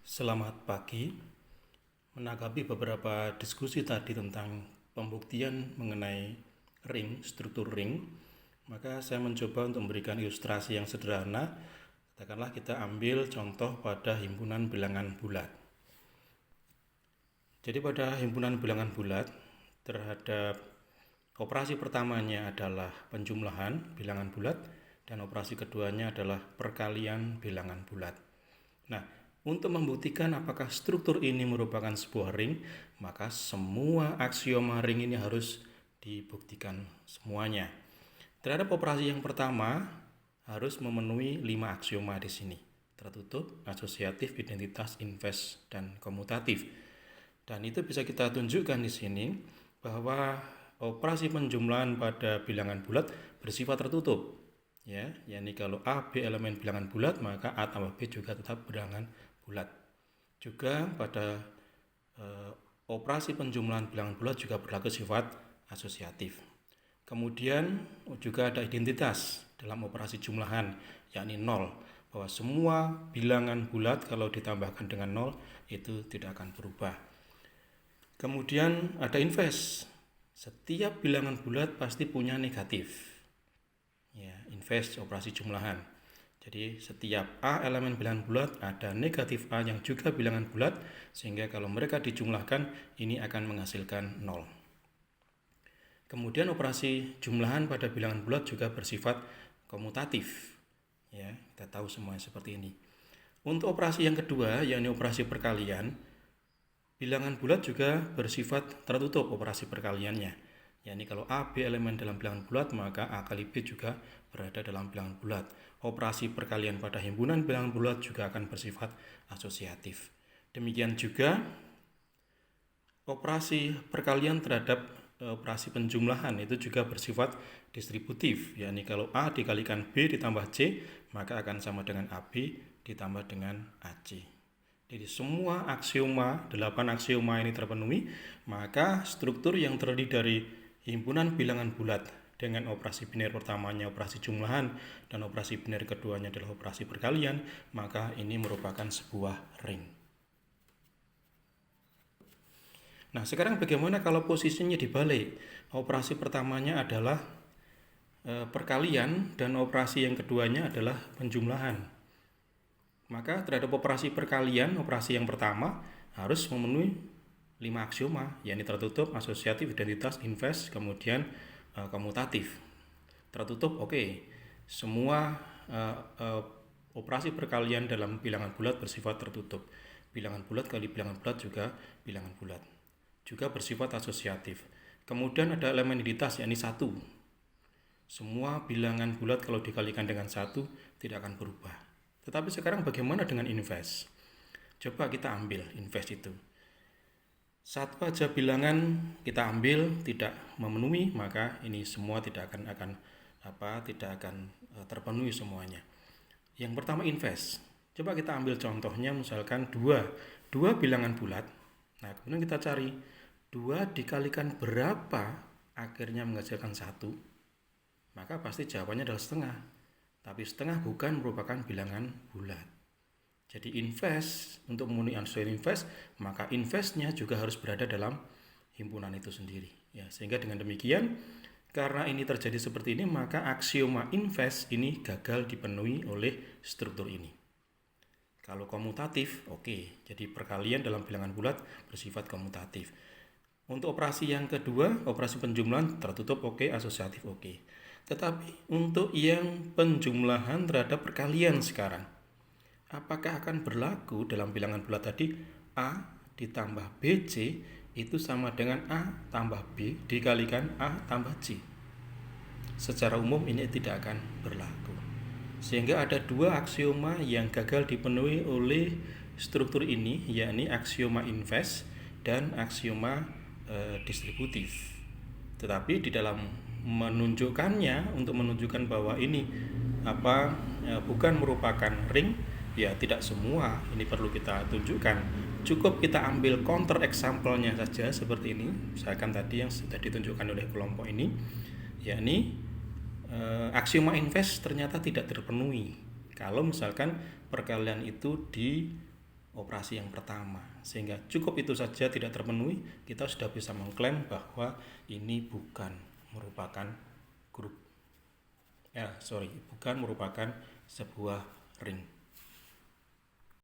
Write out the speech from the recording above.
Selamat pagi. Menanggapi beberapa diskusi tadi tentang pembuktian mengenai struktur ring, maka saya mencoba untuk memberikan ilustrasi yang sederhana. Katakanlah kita ambil contoh pada himpunan bilangan bulat. Jadi pada himpunan bilangan bulat, terhadap operasi pertamanya adalah penjumlahan bilangan bulat dan operasi keduanya adalah perkalian bilangan bulat. Nah, untuk membuktikan apakah struktur ini merupakan sebuah ring, maka semua aksioma ring ini harus dibuktikan semuanya. Terhadap operasi yang pertama, harus memenuhi 5 aksioma di sini. Tertutup, asosiatif, identitas, invers, dan komutatif. Dan itu bisa kita tunjukkan di sini bahwa operasi penjumlahan pada bilangan bulat bersifat tertutup. Ya, yakni kalau A, B elemen bilangan bulat, maka A tambah B juga tetap bilangan bulat. Juga pada operasi penjumlahan bilangan bulat juga berlaku sifat asosiatif. Kemudian juga ada identitas dalam operasi jumlahan, yakni 0, bahwa semua bilangan bulat kalau ditambahkan dengan 0 itu tidak akan berubah. Kemudian ada invers. Setiap bilangan bulat pasti punya negatif. Ya, invers operasi jumlahan. Jadi setiap A elemen bilangan bulat ada negatif A yang juga bilangan bulat, sehingga kalau mereka dijumlahkan ini akan menghasilkan 0. Kemudian operasi jumlahan pada bilangan bulat juga bersifat komutatif. Ya, kita tahu semuanya seperti ini. Untuk operasi yang kedua, yakni operasi perkalian, bilangan bulat juga bersifat tertutup operasi perkaliannya. Yakni kalau A, B elemen dalam bilangan bulat, maka A kali B juga berada dalam bilangan bulat. Operasi perkalian pada himpunan bilangan bulat juga akan bersifat asosiatif. Demikian juga operasi perkalian terhadap operasi penjumlahan itu juga bersifat distributif. Yakni kalau A dikalikan B ditambah C, maka akan sama dengan AB ditambah dengan AC. Jadi semua aksioma, 8 aksioma ini terpenuhi, maka struktur yang terdiri dari himpunan bilangan bulat dengan operasi biner pertamanya operasi jumlahan dan operasi biner keduanya adalah operasi perkalian, maka ini merupakan sebuah ring. Nah, sekarang bagaimana kalau posisinya dibalik? Operasi pertamanya adalah perkalian dan operasi yang keduanya adalah penjumlahan. Maka terhadap operasi perkalian, operasi yang pertama harus memenuhi 5 aksioma, yakni tertutup, asosiatif, identitas, invers, kemudian komutatif. Tertutup, oke. Semua operasi perkalian dalam bilangan bulat bersifat tertutup. Bilangan bulat kali bilangan bulat juga bilangan bulat. Juga bersifat asosiatif. Kemudian ada elemen identitas, yakni 1. Semua bilangan bulat kalau dikalikan dengan 1 tidak akan berubah. Tetapi sekarang bagaimana dengan invers? Coba kita ambil invers itu. Satu aja bilangan kita ambil tidak memenuhi, maka ini semua tidak akan terpenuhi semuanya. Yang pertama invers. Coba kita ambil contohnya misalkan 2 bilangan bulat. Nah, kemudian kita cari 2 dikalikan berapa akhirnya menghasilkan 1. Maka pasti jawabannya adalah setengah. Tapi setengah bukan merupakan bilangan bulat. Jadi invers, untuk memenuhi unsur invers, maka inversnya juga harus berada dalam himpunan itu sendiri. Ya, sehingga dengan demikian, karena ini terjadi seperti ini, maka aksioma invers ini gagal dipenuhi oleh struktur ini. Kalau komutatif, oke. Jadi perkalian dalam bilangan bulat bersifat komutatif. Untuk operasi yang kedua, operasi penjumlahan tertutup oke, asosiatif oke. Tetapi untuk yang penjumlahan terhadap perkalian sekarang, apakah akan berlaku dalam bilangan bulat tadi A ditambah BC itu sama dengan A tambah B dikalikan A tambah C? Secara umum ini tidak akan berlaku. Sehingga ada 2 aksioma yang gagal dipenuhi oleh struktur ini, yakni aksioma invers dan aksioma distributif. Tetapi di dalam menunjukkannya, untuk menunjukkan bahwa ini bukan merupakan ring, ya tidak semua ini perlu kita tunjukkan. Cukup kita ambil counter example-nya saja seperti ini. Misalkan tadi yang sudah ditunjukkan oleh kelompok ini, yakni aksioma invers ternyata tidak terpenuhi kalau misalkan perkalian itu operasi yang pertama, sehingga cukup itu saja tidak terpenuhi, kita sudah bisa mengklaim bahwa ini bukan merupakan grup, bukan merupakan sebuah ring.